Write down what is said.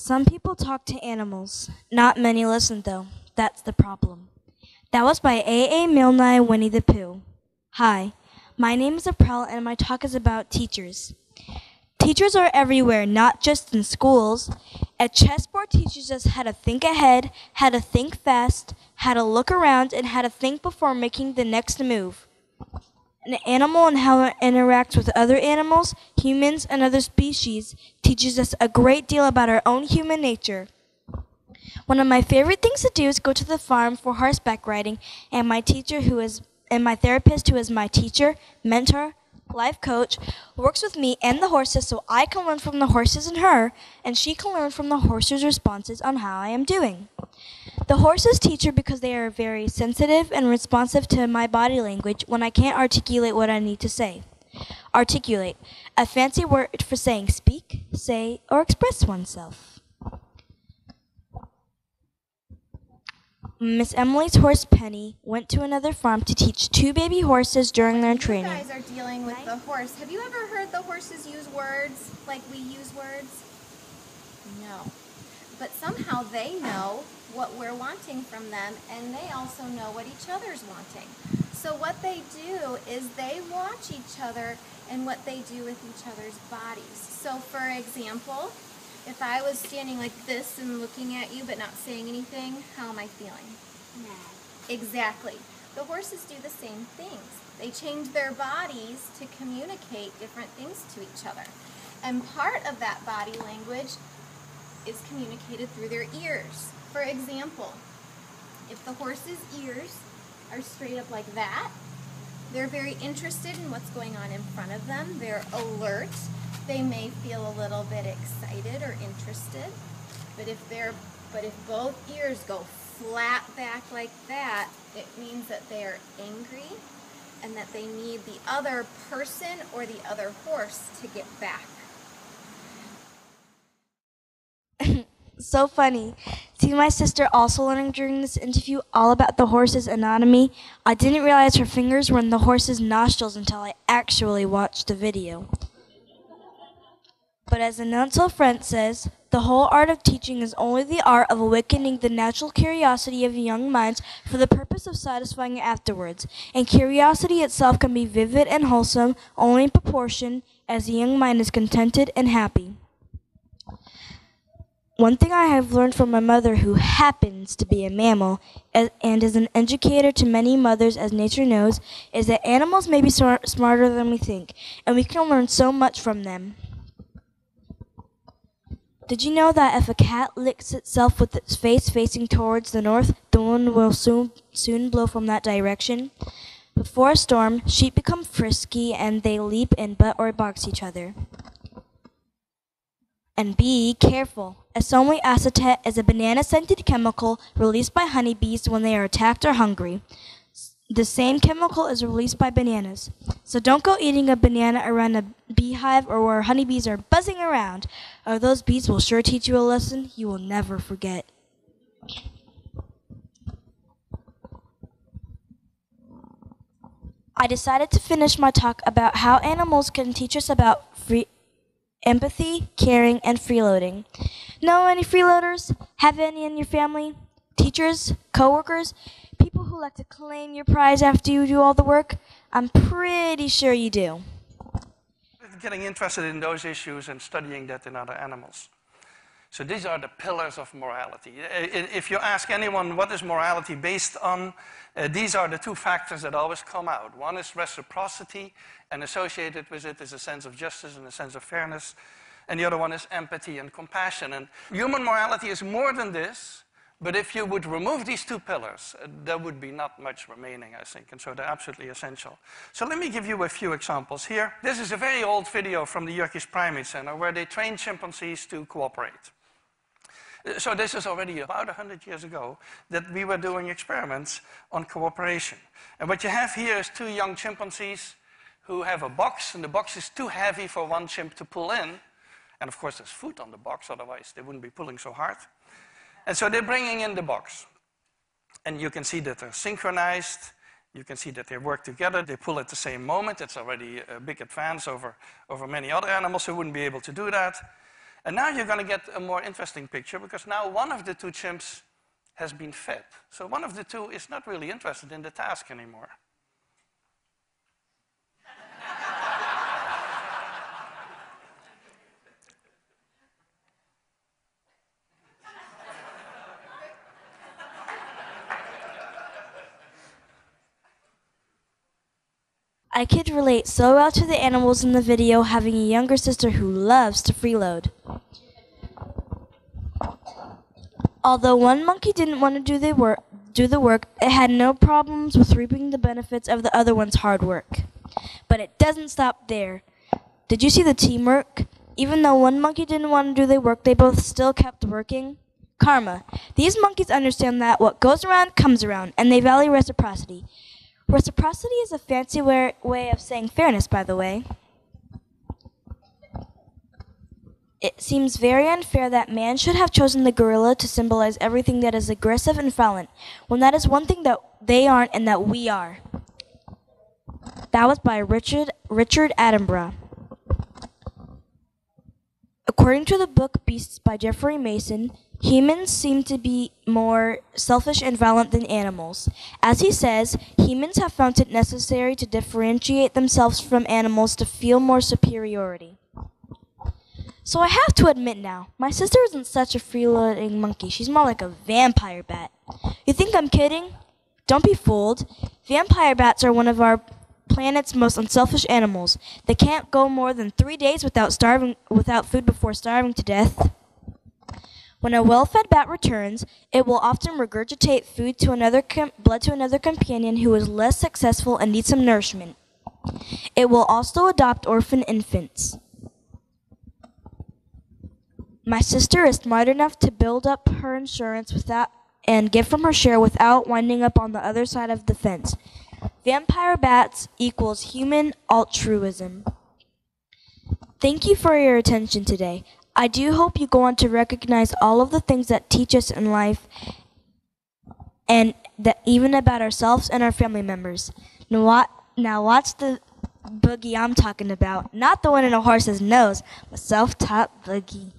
Some people talk to animals. Not many listen, though. That's the problem. That was by A. Milne Winnie the Pooh. Hi, my name is Auprell, and my talk is about teachers. Teachers are everywhere, not just in schools. A chessboard teaches us how to think ahead, how to think fast, how to look around, and how to think before making the next move. An animal and how it interacts with other animals, humans, and other species teaches us a great deal about our own human nature. One of my favorite things to do is go to the farm for horseback riding, and my therapist, who is my teacher, mentor, life coach, works with me and the horses so I can learn from the horses and her, and she can learn from the horses' responses on how I am doing. The horses teach her because they are very sensitive and responsive to my body language when I can't articulate what I need to say. Articulate, a fancy word for saying speak, say, or express oneself. Miss Emily's horse Penny went to another farm to teach 2 baby horses during their training. You guys are dealing with the horse. Have you ever heard the horses use words like we use words? No. But somehow they know what we're wanting from them, and they also know what each other's wanting. So what they do is they watch each other and what they do with each other's bodies. So for example, if I was standing like this and looking at you but not saying anything, how am I feeling? Mad. Exactly. The horses do the same things. They change their bodies to communicate different things to each other. And part of that body language is communicated through their ears. For example, if the horse's ears are straight up like that, they're very interested in what's going on in front of them. They're alert. They may feel a little bit excited or interested, but if both ears go flat back like that, it means that they are angry and that they need the other person or the other horse to get back. So funny. See my sister also learning during this interview all about the horse's anatomy. I didn't realize her fingers were in the horse's nostrils until I actually watched the video. But as Ananto Frent says, the whole art of teaching is only the art of awakening the natural curiosity of young minds for the purpose of satisfying it afterwards. And curiosity itself can be vivid and wholesome only in proportion as the young mind is contented and happy. One thing I have learned from my mother, who happens to be a mammal and is an educator to many mothers, as nature knows, is that animals may be smarter than we think, and we can learn so much from them. Did you know that if a cat licks itself with its face facing towards the north, the wind will soon blow from that direction? Before a storm, sheep become frisky and they leap and butt or box each other. And be careful. Asomwe acetate is a banana-scented chemical released by honeybees when they are attacked or hungry. The same chemical is released by bananas. So don't go eating a banana around a beehive or where honeybees are buzzing around, or those bees will sure teach you a lesson you will never forget. I decided to finish my talk about how animals can teach us about empathy, caring, and freeloading. Know any freeloaders? Have any in your family? Teachers? Coworkers? People who like to claim your prize after you do all the work? I'm pretty sure you do. Getting interested in those issues and studying that in other animals. So these are the pillars of morality. If you ask anyone what is morality based on, these are the 2 factors that always come out. One is reciprocity, and associated with it is a sense of justice and a sense of fairness. And the other one is empathy and compassion. And human morality is more than this, but if you would remove these 2 pillars, there would be not much remaining, I think, and so they're absolutely essential. So let me give you a few examples here. This is a very old video from the Yerkes Primate Center where they trained chimpanzees to cooperate. So this is already about 100 years ago that we were doing experiments on cooperation. And what you have here is 2 young chimpanzees who have a box, and the box is too heavy for one chimp to pull in. And of course there's food on the box, otherwise they wouldn't be pulling so hard. And so they're bringing in the box. And you can see that they're synchronized. You can see that they work together. They pull at the same moment. It's already a big advance over many other animals who wouldn't be able to do that. And now you're going to get a more interesting picture, because now one of the two chimps has been fed. So one of the two is not really interested in the task anymore. I could relate so well to the animals in the video, having a younger sister who loves to freeload. Although one monkey didn't want to do the work, it had no problems with reaping the benefits of the other one's hard work. But it doesn't stop there. Did you see the teamwork? Even though one monkey didn't want to do the work, they both still kept working. Karma. These monkeys understand that what goes around comes around, and they value reciprocity. Reciprocity is a fancy way of saying fairness, by the way. It seems very unfair that man should have chosen the gorilla to symbolize everything that is aggressive and violent, when that is one thing that they aren't and that we are. That was by Richard Attenborough. According to the book Beasts by Jeffrey Mason, humans seem to be more selfish and violent than animals. As he says, humans have found it necessary to differentiate themselves from animals to feel more superiority. So I have to admit now, my sister isn't such a freeloading monkey. She's more like a vampire bat. You think I'm kidding? Don't be fooled. Vampire bats are one of our planet's most unselfish animals. They can't go more than 3 days without food before starving to death. When a well-fed bat returns, it will often regurgitate food to blood to another companion who is less successful and needs some nourishment. It will also adopt orphan infants. My sister is smart enough to build up her insurance and give from her share without winding up on the other side of the fence. Vampire bats equals human altruism. Thank you for your attention today. I do hope you go on to recognize all of the things that teach us in life, and that even about ourselves and our family members. Now watch the boogie I'm talking about. Not the one in a horse's nose, but self-taught boogie.